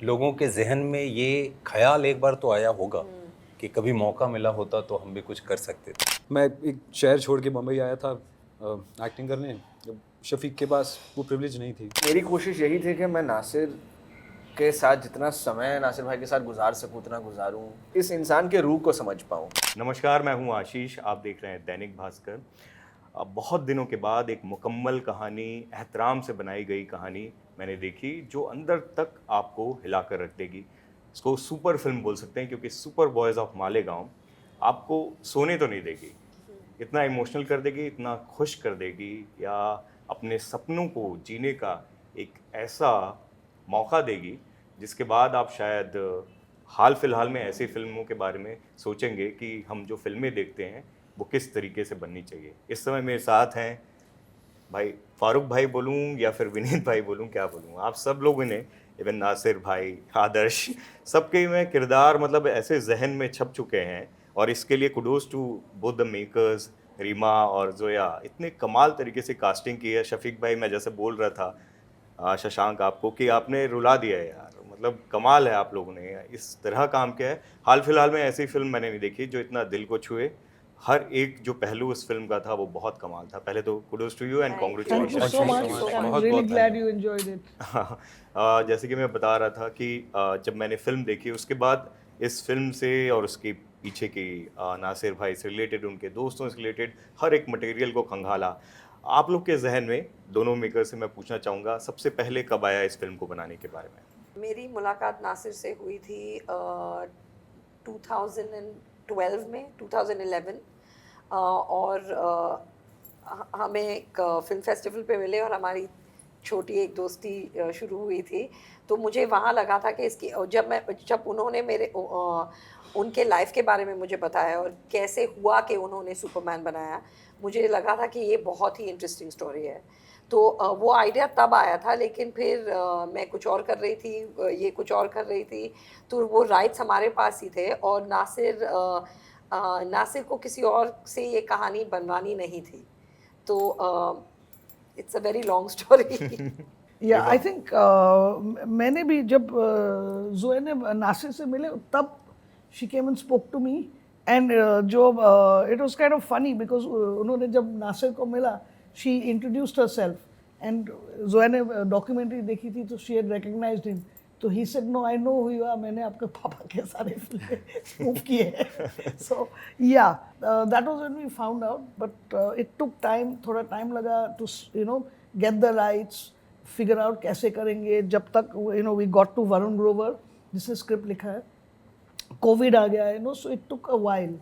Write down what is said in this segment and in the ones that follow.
लोगों के जहन में ये ख्याल एक बार तो आया होगा कि कभी मौका मिला होता तो हम भी कुछ कर सकते थे। मैं एक शहर छोड़ के बम्बई आया था एक्टिंग करने। जब शफीक के पास वो प्रिविलेज नहीं थी। मेरी कोशिश यही थी कि मैं नासिर के साथ जितना समय नासिर भाई के साथ गुजार सकूं उतना गुजारूं, इस इंसान के रूह को समझ पाऊं। नमस्कार, मैं हूं आशीष। आप देख रहे हैं दैनिक भास्कर। अब बहुत दिनों के बाद एक मुकम्मल कहानी, एहतराम से बनाई गई कहानी मैंने देखी जो अंदर तक आपको हिला कर रख देगी। इसको सुपर फिल्म बोल सकते हैं क्योंकि सुपर बॉयज़ ऑफ मालेगांव आपको सोने तो नहीं देगी, इतना इमोशनल कर देगी, इतना खुश कर देगी, या अपने सपनों को जीने का एक ऐसा मौका देगी जिसके बाद आप शायद हाल फिलहाल में ऐसी फिल्मों के बारे में सोचेंगे कि हम जो फिल्में देखते हैं वो किस तरीके से बननी चाहिए। इस समय मेरे साथ हैं भाई फारूक भाई बोलूँ या फिर विनीत भाई बोलूँ, क्या बोलूँ, आप सब लोगों ने, इवन नासिर भाई, आदर्श, सबके में किरदार मतलब ऐसे जहन में छप चुके हैं। और इसके लिए kudos to both the makers, Reema और जोया, इतने कमाल तरीके से कास्टिंग की है। शफीक भाई, मैं जैसे बोल रहा था शशांक आपको कि आपने रुला दिया है यार, मतलब कमाल है, आप लोगों ने इस तरह काम किया है। हाल फिलहाल में ऐसी फिल्म मैंने नहीं देखी जो इतना दिल को छुए। हर एक जो पहलू उस फिल्म का था वो बहुत कमाल था। पहले तो kudos to you and Thank you congratulation. so much. I'm बहुत really बहुत glad you enjoyed it. जैसे कि मैं बता रहा था कि जब मैंने फिल्म देखी उसके बाद इस फिल्म से और उसके पीछे की नासिर भाई से रिलेटेड, उनके दोस्तों से रिलेटेड हर एक मटेरियल को खंगाला। आप लोग के जहन में दोनों मेकर से मैं पूछना चाहूँगा, सबसे पहले कब आया इस फिल्म को बनाने के बारे में? मेरी मुलाकात नासिर से हुई थी 2012 में, 2011, और हमें एक फिल्म फेस्टिवल पे मिले और हमारी छोटी एक दोस्ती शुरू हुई थी। तो मुझे वहाँ लगा था कि इसकी, और जब उन्होंने उनके लाइफ के बारे में मुझे बताया और कैसे हुआ कि उन्होंने सुपरमैन बनाया, मुझे लगा था कि ये बहुत ही इंटरेस्टिंग स्टोरी है। तो वो आइडिया तब आया था, लेकिन फिर मैं कुछ और कर रही थी, ये कुछ और कर रही थी, तो वो राइट्स हमारे पास ही थे और नासिर को किसी और से ये कहानी बनवानी नहीं थी। तो it's a very long story. या आई थिंक मैंने भी जब जोए ने नासिर से मिले तब she came and spoke to me, and जो it was kind of funny because उन्होंने जब नासिर को मिला she introduced herself, and Joey ने डॉक्यूमेंट्री देखी थी तो शी हैड रिकॉग्नाइज्ड हिम, तो he said no I know who you are, मैंने आपके पापा के सारे फिल्में स्कूप किए हैं। So yeah that was when we found out, but it took time, थोड़ा टाइम लगा to get the rights, figure out कैसे करेंगे। जब तक we got to Varun Grover जिसने स्क्रिप्ट लिखा है, कोविड आ गया, so it took a while.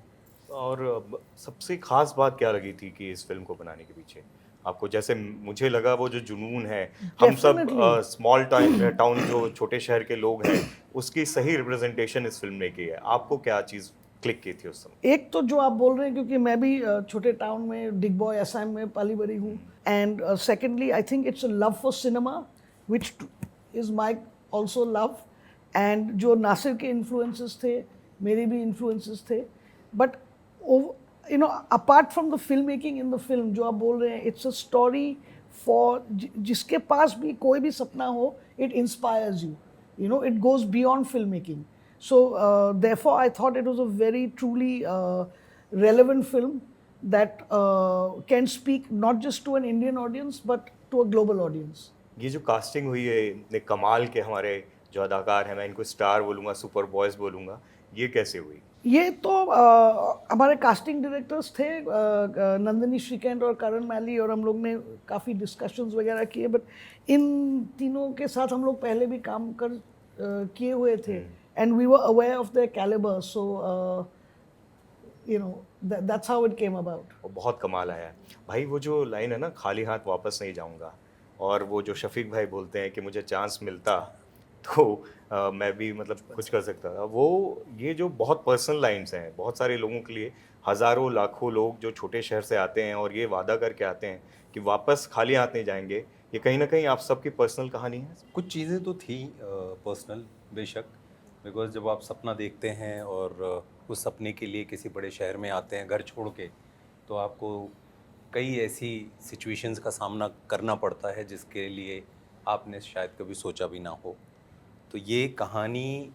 और सबसे खास बात क्या लगी थी कि इस फिल्म को बनाने के पीछे आपको? जैसे मुझे लगा वो जो जुनून है, हम सब Definitely. स्मॉल टाउन जो छोटे शहर के लोग हैं, उसकी सही रिप्रेजेंटेशन इस फिल्म ने की है। आपको क्या चीज़ क्लिक की थी उस समय? एक तो जो आप बोल रहे हैं, क्योंकि मैं भी छोटे टाउन में डिग बॉय असम में पाली बड़ी हूँ, and secondly I think it's a love for cinema which is my also love, and जो नासिर के इन्फ्लुएंसेस थे, मेरे भी इन्फ्लुएंसेस थे, but apart from the film making in the film, जो आप बोल रहे हैं, इट्स अ स्टोरी फॉर जिसके पास भी कोई भी सपना हो, it inspires you, it goes beyond film making. So therefore, I thought it was a very truly relevant film that can speak not just to an Indian audience but to a global audience. ये जो casting हुई है, इतने कमाल के हमारे जो अदाकार हैं, मैं इनको स्टार बोलूँगा, सुपर बॉयज़ बोलूँगा, ये कैसे हुई? ये तो हमारे कास्टिंग डायरेक्टर्स थे नंदिनी श्रीकांत और करण मैली, और हम लोग ने काफ़ी डिस्कशंस वगैरह किए, बट इन तीनों के साथ हम लोग पहले भी काम किए हुए थे, and we were aware of their caliber, so that's how it came about. वो बहुत कमाल आया है भाई। वो जो लाइन है ना, खाली हाथ वापस नहीं जाऊंगा, और वो जो शफीक भाई बोलते हैं कि मुझे चांस मिलता तो मैं भी मतलब कुछ कर सकता था, वो ये जो बहुत पर्सनल लाइंस हैं बहुत सारे लोगों के लिए, हज़ारों लाखों लोग जो छोटे शहर से आते हैं और ये वादा करके आते हैं कि वापस खाली हाथ नहीं जाएंगे, ये कहीं ना कहीं आप सबकी पर्सनल कहानी है। कुछ चीज़ें तो थी पर्सनल, बेशक, बिकॉज जब आप सपना देखते हैं और उस सपने के लिए किसी बड़े शहर में आते हैं घर छोड़ के, तो आपको कई ऐसी सिचुएशंस का सामना करना पड़ता है जिसके लिए आपने शायद कभी सोचा भी ना हो। तो ये कहानी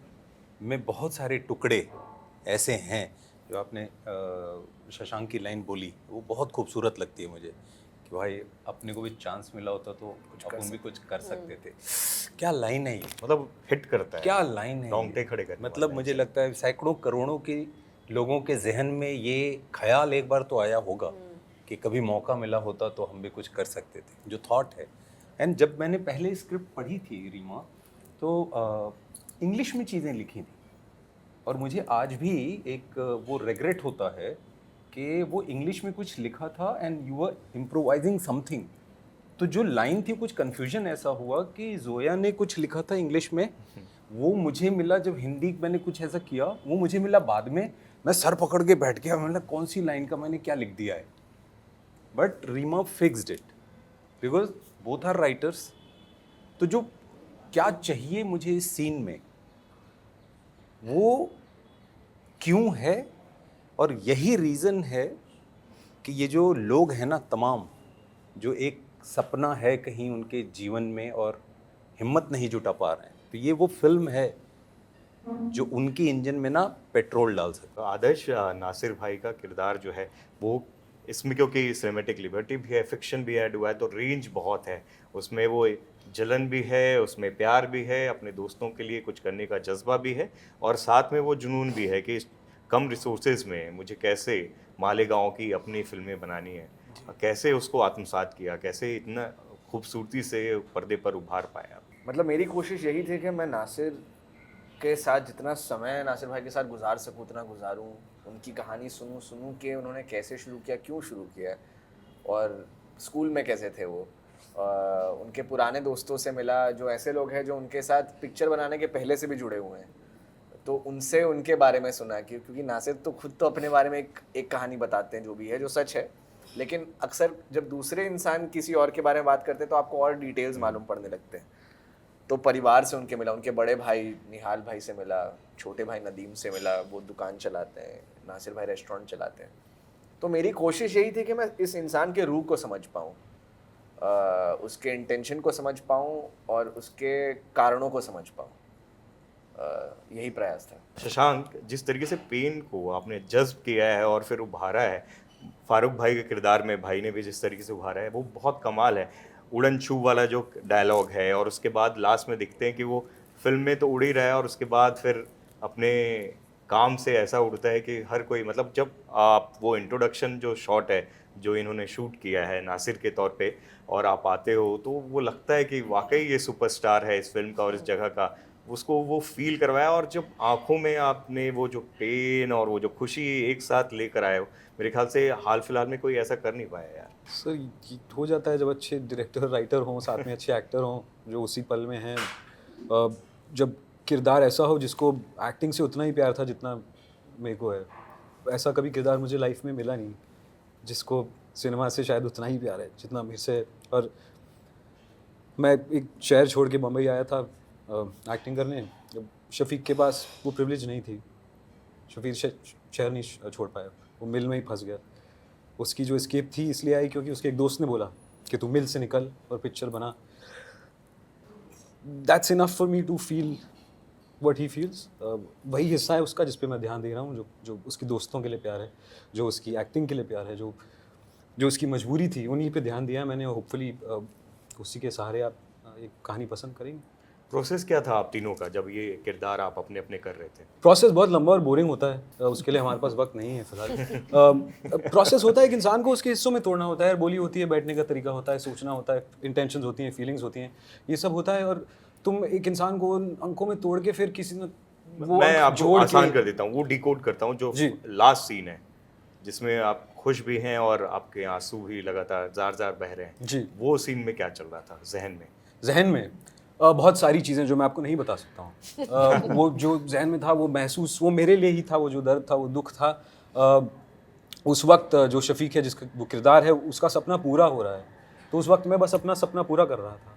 में बहुत सारे टुकड़े ऐसे हैं जो आपने शशांक की लाइन बोली, वो बहुत खूबसूरत लगती है मुझे कि भाई अपने को भी चांस मिला होता तो अपन भी कुछ कर सकते थे। क्या लाइन है ये, मतलब हिट करता है, क्या लाइन है ये। रोंगटे खड़े करने मतलब मुझे लगता है सैकड़ों करोड़ों के लोगों के जहन में ये ख्याल एक बार तो आया होगा कि कभी मौका मिला होता तो हम भी कुछ कर सकते थे, जो थॉट है। एंड जब मैंने पहले स्क्रिप्ट पढ़ी थी रीमा, तो इंग्लिश में चीज़ें लिखी थी और मुझे आज भी एक वो रिग्रेट होता है कि वो इंग्लिश में कुछ लिखा था and you are improvising something. तो जो लाइन थी कुछ कन्फ्यूजन ऐसा हुआ कि जोया ने कुछ लिखा था इंग्लिश में, वो मुझे मिला जब हिंदी मैंने कुछ ऐसा किया, वो मुझे मिला बाद में। मैं सर पकड़ के बैठ गया, मैंने कौन सी लाइन का मैंने क्या लिख दिया है। But Reema fixed it because both are writers. तो जो क्या चाहिए मुझे इस सीन में वो क्यों है, और यही रीज़न है कि ये जो लोग हैं ना तमाम, जो एक सपना है कहीं उनके जीवन में और हिम्मत नहीं जुटा पा रहे हैं, तो ये वो फिल्म है जो उनकी इंजन में ना पेट्रोल डाल सकता है। तो आदर्श, नासिर भाई का किरदार जो है वो इसमें, क्योंकि सिनेमेटिक लिबर्टी भी है, फिक्शन भी ऐड हुआ है, तो रेंज बहुत है उसमें। वो जलन भी है, उसमें प्यार भी है, अपने दोस्तों के लिए कुछ करने का जज्बा भी है, और साथ में वो जुनून भी है कि कम रिसोर्सेज में मुझे कैसे मालेगांव की अपनी फिल्में बनानी है, कैसे उसको आत्मसात किया, कैसे इतना खूबसूरती से पर्दे पर उभार पाया। मतलब मेरी कोशिश यही थी कि मैं नासिर के साथ जितना समय नासिर भाई के साथ गुजार सकूँ उतना गुजारूँ, उनकी कहानी सुनूं कि उन्होंने कैसे शुरू किया, क्यों शुरू किया, और स्कूल में कैसे थे वो। उनके पुराने दोस्तों से मिला, जो ऐसे लोग हैं जो उनके साथ पिक्चर बनाने के पहले से भी जुड़े हुए हैं, तो उनसे उनके बारे में सुना क्योंकि नासिर तो खुद तो अपने बारे में एक कहानी बताते हैं जो भी है, जो सच है, लेकिन अक्सर जब दूसरे इंसान किसी और के बारे में बात करते हैं तो आपको और डिटेल्स मालूम पड़ने लगते हैं। तो परिवार से उनके मिला, उनके बड़े भाई निहाल भाई से मिला, छोटे भाई नदीम से मिला, वो दुकान चलाते हैं, नासिर भाई रेस्टोरेंट चलाते हैं। तो मेरी कोशिश यही थी कि मैं इस इंसान के रूह को समझ पाऊँ, उसके इंटेंशन को समझ पाऊँ और उसके कारणों को समझ पाऊँ। यही प्रयास था। शशांक, जिस तरीके से पेन को आपने जज्ब किया है और फिर उभारा है, फारूक भाई के किरदार में भाई ने भी जिस तरीके से उभारा है, वो बहुत कमाल है। उड़न छू वाला जो डायलॉग है, और उसके बाद लास्ट में दिखते हैं कि वो फिल्म में तो उड़ ही रहा है और उसके बाद फिर अपने काम से ऐसा उड़ता है कि हर कोई, मतलब जब आप वो इंट्रोडक्शन जो शॉट है जो इन्होंने शूट किया है नासिर के तौर पे, और आप आते हो तो वो लगता है कि वाकई ये सुपरस्टार है इस फिल्म का और इस जगह का, उसको वो फील करवाया। और जब आंखों में आपने वो जो पेन और वो जो खुशी एक साथ लेकर आए हो, मेरे ख्याल से हाल फिलहाल में कोई ऐसा कर नहीं पाया यार। सर ये हो जाता है जब अच्छे डायरेक्टर राइटर हों, साथ में अच्छे एक्टर हों जो उसी पल में हैं। जब किरदार ऐसा हो जिसको एक्टिंग से उतना ही प्यार था जितना मेरे को है, ऐसा कभी किरदार मुझे लाइफ में मिला नहीं जिसको सिनेमा से शायद उतना ही प्यार है जितना मेरे से। और मैं एक शहर छोड़ के बम्बई आया था एक्टिंग करने, जब शफीक के पास वो प्रिविलेज नहीं थी, शफीक शहर नहीं छोड़ पाया, वो मिल में ही फंस गया। उसकी जो एस्केप थी इसलिए आई क्योंकि उसके एक दोस्त ने बोला कि तू मिल से निकल और पिक्चर बना। That's enough for me to feel what he feels. वही हिस्सा है उसका जिस पे मैं ध्यान दे रहा हूँ, जो उसकी दोस्तों के लिए प्यार है, जो उसकी एक्टिंग के लिए प्यार है, जो उसकी मजबूरी थी, उन्हीं पे ध्यान दिया मैंने। होपफुली उसी के सहारे आप एक कहानी पसंद करेंगे। प्रोसेस क्या था आप तीनों का जब ये किरदार आप अपने अपने कर रहे थे? प्रोसेस बहुत लंबा और बोरिंग होता है, उसके लिए हमारे पास वक्त नहीं है फिलहाल। प्रोसेस होता है कि इंसान को उसके हिस्सों में तोड़ना होता है, बोली होती है, बैठने का तरीका होता है, सोचना होता है, इंटेंशंस होती हैं, फीलिंग्स होती हैं, ये सब होता है। और तुम एक इंसान को अंकों में तोड़ के फिर किसी ने वो मैं आपको जोड़ आसान के कर देता हूँ, वो डिकोड करता हूँ। जो जी। लास्ट सीन है जिसमें आप खुश भी हैं और आपके आंसू भी लगातार जार जार बह रहे हैं, जी, वो सीन में क्या चल रहा था जहन में बहुत सारी चीज़ें जो मैं आपको नहीं बता सकता हूँ। वो जो जहन में था वो महसूस, वो मेरे लिए ही था, वो जो दर्द था, वो दुख था। उस वक्त जो शफीक है जिसका वो किरदार है, उसका सपना पूरा हो रहा है, तो उस वक्त मैं बस अपना सपना पूरा कर रहा था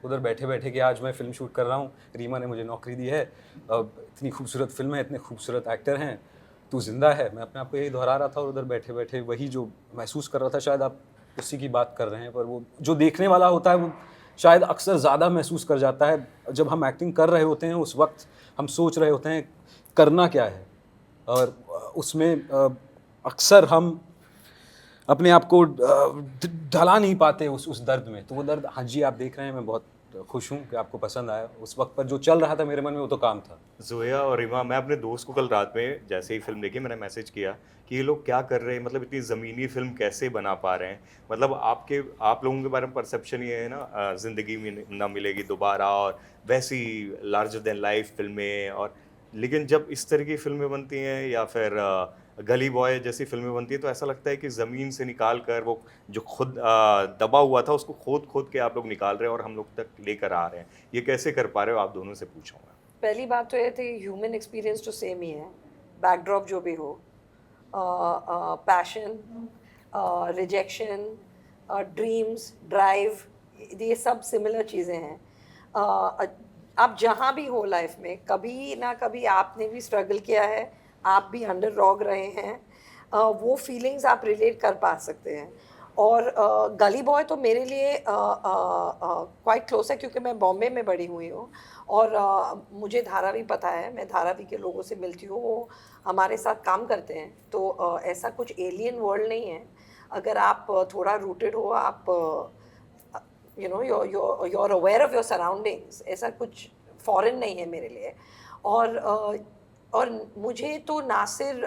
उधर बैठे बैठे कि आज मैं फ़िल्म शूट कर रहा हूँ, रीमा ने मुझे नौकरी दी है, इतनी खूबसूरत फिल्म है, इतने खूबसूरत एक्टर हैं, तू जिंदा है। मैं अपने आप को यही दोहरा रहा था और उधर बैठे बैठे वही जो महसूस कर रहा था, शायद आप उसी की बात कर रहे हैं, पर वो जो देखने वाला होता है वो शायद अक्सर ज़्यादा महसूस कर जाता है। जब हम एक्टिंग कर रहे होते हैं उस वक्त हम सोच रहे होते हैं करना क्या है, और उसमें अक्सर हम अपने आप को ढला नहीं पाते उस दर्द में। तो वो दर्द, हाँ जी, आप देख रहे हैं, मैं बहुत खुश हूँ कि आपको पसंद आया। उस वक्त पर जो चल रहा था मेरे मन में वो तो काम था। जोया और रीमा, मैं अपने दोस्त को कल रात में जैसे ही फिल्म देखी मैंने मैसेज किया कि ये लोग क्या कर रहे हैं, मतलब इतनी ज़मीनी फिल्म कैसे बना पा रहे हैं। मतलब आप लोगों के बारे में परसेप्शन ये है ना, ज़िंदगी में ना मिलेगी दोबारा, और वैसी लार्जर देन लाइफ फिल्में, और लेकिन जब इस तरह की फिल्में बनती हैं या फिर गली बॉय जैसी फिल्में बनती है तो ऐसा लगता है कि ज़मीन से निकाल कर वो जो खुद दबा हुआ था उसको खोद खोद के आप लोग निकाल रहे हैं और हम लोग तक लेकर आ रहे हैं। ये कैसे कर पा रहे हो, आप दोनों से पूछूंगा। पहली बात तो ये थी, ह्यूमन एक्सपीरियंस तो सेम ही है, बैकड्रॉप जो भी हो, पैशन, रिजेक्शन, ड्रीम्स, ड्राइव, ये सब सिमिलर चीज़ें हैं। आप जहाँ भी हो लाइफ में, कभी ना कभी आपने भी स्ट्रगल किया है, आप भी अंडर डॉग रहे हैं, वो फीलिंग्स आप रिलेट कर पा सकते हैं। और गली बॉय तो मेरे लिए क्वाइट क्लोज है, क्योंकि मैं बॉम्बे में बड़ी हुई हूँ और मुझे धारावी पता है, मैं धारावी के लोगों से मिलती हूँ, वो हमारे साथ काम करते हैं। तो ऐसा कुछ एलियन वर्ल्ड नहीं है। अगर आप थोड़ा रूटेड हो, आप you know you're aware of your surroundings, ऐसा कुछ फॉरेन नहीं है मेरे लिए। और मुझे तो नासिर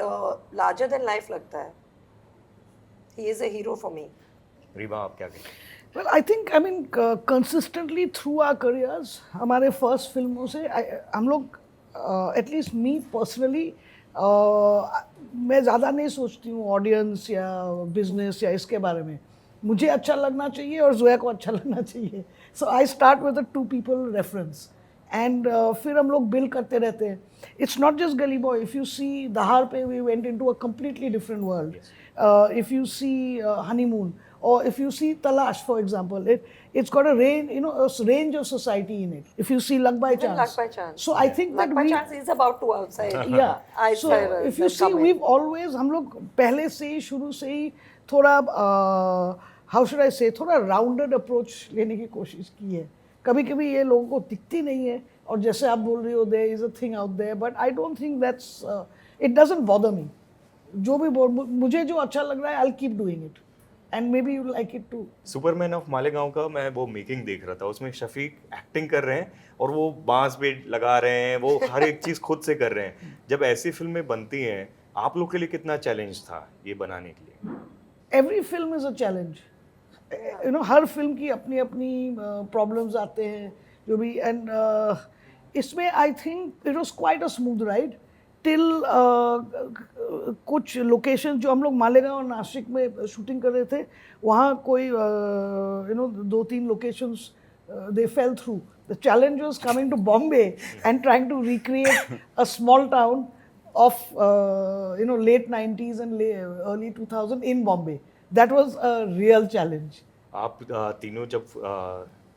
लार्जर देन लाइफ लगता है। He is a hero for me. Reema, आप क्या कहेंगे? Well, I think, I mean, consistently through our careers, हमारे फर्स्ट फिल्मों से हम लोग, एटलीस्ट मी पर्सनली, मैं ज़्यादा नहीं सोचती हूँ ऑडियंस या बिजनेस या इसके बारे में। मुझे अच्छा लगना चाहिए और जोया को अच्छा लगना चाहिए। So I start with a 2 people reference, and फिर हम लोग बिल्ड करते रहते हैं। It's not just Gully Boy, if you see Dahaad पे we went into a completely different world. If you see Honeymoon, or if you see Talash, for example, it's got a range, a range of society in it. If you see Luck by Chance. Luck by Chance. So I think Luck that by we, Chance is about 2 outside. yeah. So Outsider, if you that see, come in. we've always, हम लोग पहले से ही, शुरू से ही थोड़ा how should I say, थोड़ा rounded approach लेने की कोशिश की है। कभी कभी ये लोगों को दिखती नहीं है, और जैसे आप बोल रही हो, there is a thing out there, but I don't think that's it doesn't bother me. जो भी मुझे जो अच्छा लग रहा है, I'll keep doing it, and maybe you like it too. Superman of Malegaon का मैं वो मेकिंग देख रहा था, उसमें शफीक एक्टिंग कर रहे हैं और वो बांस भी लगा रहे हैं, वो हर एक चीज़ खुद से कर रहे हैं। जब ऐसी फिल्में बनती हैं, आप लोग के लिए कितना चैलेंज था ये बनाने के लिए? Every film is a challenge. Her film की अपनी अपनी प्रॉब्लम्स आते हैं जो भी, एंड इसमें I think it was quite a smooth ride till कुछ लोकेशन जो हम लोग मालेगांव और नासिक में शूटिंग कर रहे थे, वहाँ कोई 2-3 locations they fell through. The challenge was coming to Bombay and trying to recreate a small town of late 90s and early 2000 in Bombay. That was a real challenge. आप तीनों जब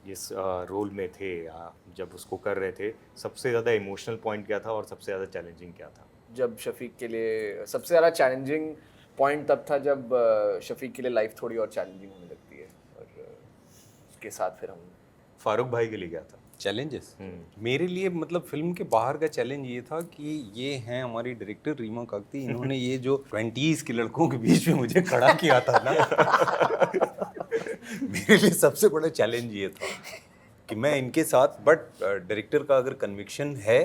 इस रोल में थे, जब उसको कर रहे थे, सबसे ज़्यादा इमोशनल पॉइंट क्या था और सबसे ज़्यादा चैलेंजिंग क्या था? जब शफीक के लिए सबसे ज़्यादा चैलेंजिंग पॉइंट तब था जब शफीक के लिए लाइफ थोड़ी और चैलेंजिंग होने लगती है, और उसके साथ फिर हम। फारूक भाई के लिए क्या था चैलेंजेस? मेरे लिए मतलब फिल्म के बाहर का चैलेंज ये था कि ये हैं हमारी डायरेक्टर रीमा काकती, इन्होंने ये जो 20s के लड़कों के बीच में मुझे खड़ा किया था ना मेरे लिए सबसे बड़ा चैलेंज ये था कि मैं इनके साथ, बट डायरेक्टर का अगर कन्विक्शन है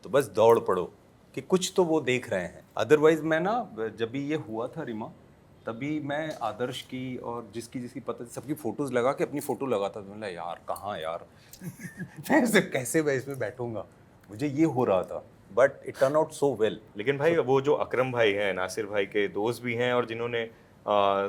तो बस दौड़ पड़ो कि कुछ तो वो देख रहे हैं। अदरवाइज मैं ना, जब भी ये हुआ था रीमा, तभी मैं आदर्श की और जिसकी पता सबकी फ़ोटोज़ लगा के अपनी फ़ोटो लगाता था। मतलब यार कहाँ यार मैं कैसे मैं इसमें बैठूंगा, मुझे ये हो रहा था, but it turn out so well. लेकिन भाई वो जो अकरम भाई हैं, नासिर भाई के दोस्त भी हैं और जिन्होंने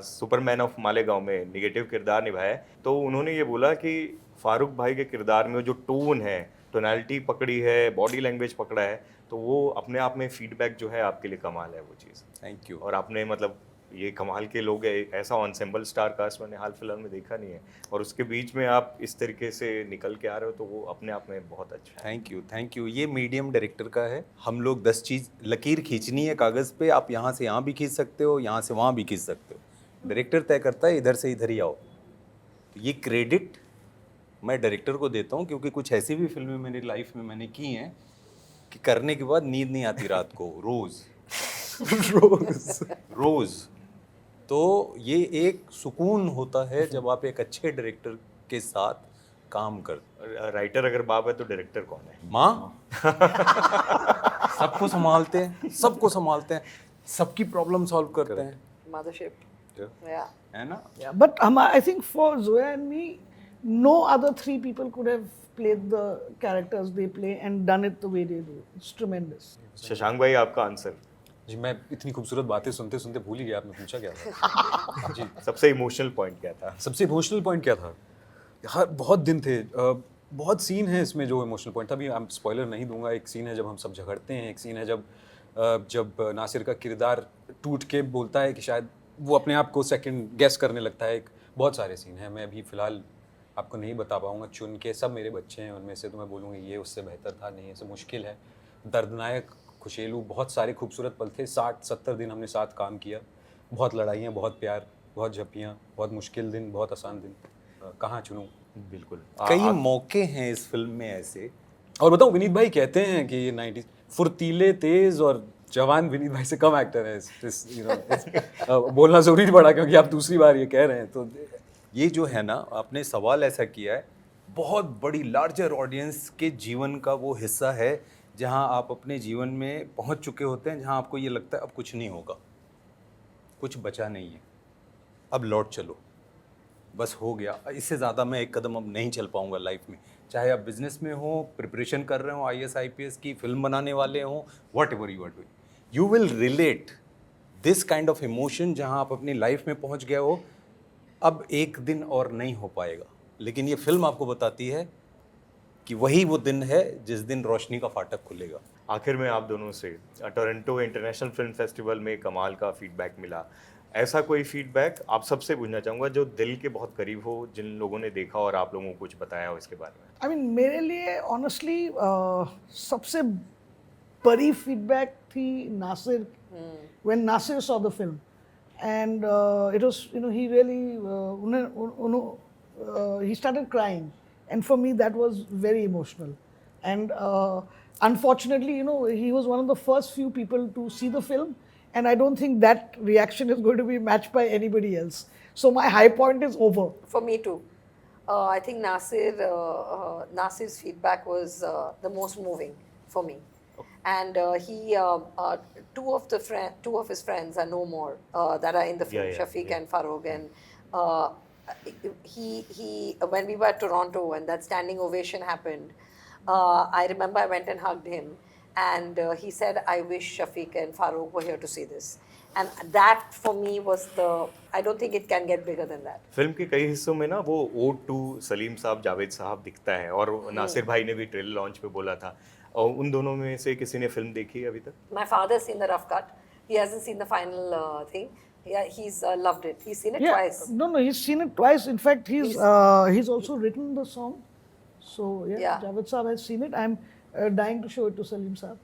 सुपरमैन ऑफ मालेगांव में निगेटिव किरदार निभाया है, तो उन्होंने ये बोला कि फारूक भाई के किरदार में जो टोन है, टोनैलिटी पकड़ी है, बॉडी लैंग्वेज पकड़ा है, तो वो अपने आप में फीडबैक जो है आपके लिए कमाल है वो चीज़। Thank you. और आपने मतलब ये कमाल के लोग हैं, ऐसा ऑनसेम्बल स्टार कास्ट मैंने हाल फिलहाल में देखा नहीं है, और उसके बीच में आप इस तरीके से निकल के आ रहे हो तो वो अपने आप में बहुत अच्छा है। Thank you. ये मीडियम डायरेक्टर का है। हम लोग 10 चीज़ लकीर खींचनी है कागज़ पे, आप यहाँ से यहाँ भी खींच सकते हो, यहाँ से वहाँ भी खींच सकते हो, डायरेक्टर तय करता है इधर से इधर ही आओ। तो ये क्रेडिट मैं डायरेक्टर को देता हूँ, क्योंकि कुछ ऐसी भी फिल्में मेरी लाइफ में मैंने की हैं कि करने के बाद नींद नहीं आती रात को, रोज रोज। तो ये एक सुकून होता है जब आप एक अच्छे डायरेक्टर के साथ काम करते। राइटर अगर बाप है तो डायरेक्टर कौन है? माँ सबको संभालते हैं, सबकी प्रॉब्लम सॉल्व करते हैं, Mothership. Yeah. है ना? Yeah, but I think for Zoya and me, no other three people could have played the characters they play and done it the way they do. It's tremendous. Shashank भाई, आपका answer? जी, मैं इतनी खूबसूरत बातें सुनते सुनते भूल ही गया आपने पूछा क्या था। जी, सबसे इमोशनल पॉइंट क्या था? सबसे इमोशनल पॉइंट क्या था? यार बहुत दिन थे, बहुत सीन है इसमें जो इमोशनल पॉइंट था। अभी मैं स्पॉइलर नहीं दूंगा। एक सीन है जब हम सब झगड़ते हैं, एक सीन है जब नासिर का किरदार टूट के बोलता है कि शायद वो अपने आप को सेकंड गेस करने लगता है। एक बहुत सारे सीन हैं, मैं अभी फ़िलहाल आपको नहीं बता पाऊंगा चुन के। सब मेरे बच्चे हैं, उनमें से तो मैं बोलूँगा ये उससे बेहतर था, नहीं ऐसे मुश्किल है। दर्दनायक, खुशेलू, बहुत सारे खूबसूरत पल थे। 60-70 दिन हमने साथ काम किया, बहुत लड़ाइयाँ, बहुत प्यार, बहुत झप्पियाँ, बहुत मुश्किल दिन, बहुत आसान दिन। कहाँ चुनूँ? बिल्कुल। कई मौके हैं इस फिल्म में ऐसे। और बताऊँ, विनीत भाई कहते हैं कि ये 90s फुर्तीले, तेज और जवान विनीत भाई से कम एक्टर है। बोलना ज़रूरी पड़ा क्योंकि आप दूसरी बार ये कह रहे हैं। तो ये जो है ना, आपने सवाल ऐसा किया है, बहुत बड़ी लार्जर ऑडियंस के जीवन का वो हिस्सा है जहां आप अपने जीवन में पहुंच चुके होते हैं, जहां आपको ये लगता है अब कुछ नहीं होगा, कुछ बचा नहीं है, अब लौट चलो, बस हो गया, इससे ज़्यादा मैं एक कदम अब नहीं चल पाऊंगा लाइफ में। चाहे आप बिजनेस में हो, प्रिपरेशन कर रहे हो IAS IPS की, फिल्म बनाने वाले हो, whatever you are doing, you will relate this kind of emotion जहां आप अपनी लाइफ में पहुंच गए हो, अब एक दिन और नहीं हो पाएगा। लेकिन ये फिल्म आपको बताती है कि वही वो दिन है जिस दिन रोशनी का फाटक खुलेगा। आखिर में आप दोनों से टोरंटो इंटरनेशनल फिल्म फेस्टिवल में कमाल का फीडबैक मिला। ऐसा कोई फीडबैक आप सबसे पूछना चाहूँगा जो दिल के बहुत करीब हो, जिन लोगों ने देखा और आप लोगों को कुछ बताया हो इसके बारे में? I mean, मेरे लिए ऑनेस्टली सबसे बड़ी फीडबैक थी Nasir, when Nasir saw the film, and it was, he really he started crying, and for me that was very emotional, and unfortunately, he was one of the first few people to see the film, and I don't think that reaction is going to be matched by anybody else. So my high point is over. For me too. I think Nasir's feedback was the most moving for me. And two of his friends are no more that are in the film, Shafiq and Farouk. And he when we were at Toronto and that standing ovation happened, I remember I went and hugged him, and he said, "I wish Shafiq and Farouk were here to see this." And that for me was I don't think it can get bigger than that. Film के कई हिस्सों में ना वो odd to Salim साहब, जावेद साहब दिखता है, और नासिर भाई ने भी ट्रेलर लॉन्च पे बोला था। और उन दोनों में से किसी ने फिल्म देखी है अभी तक? My father's seen the rough cut. He hasn't seen the final thing. Yeah, he's loved it. He's seen it twice. No, he's seen it twice. In fact, he's also written the song. So yeah, Yeah. Javed Saab has seen it. I'm dying to show it to Salim Saab.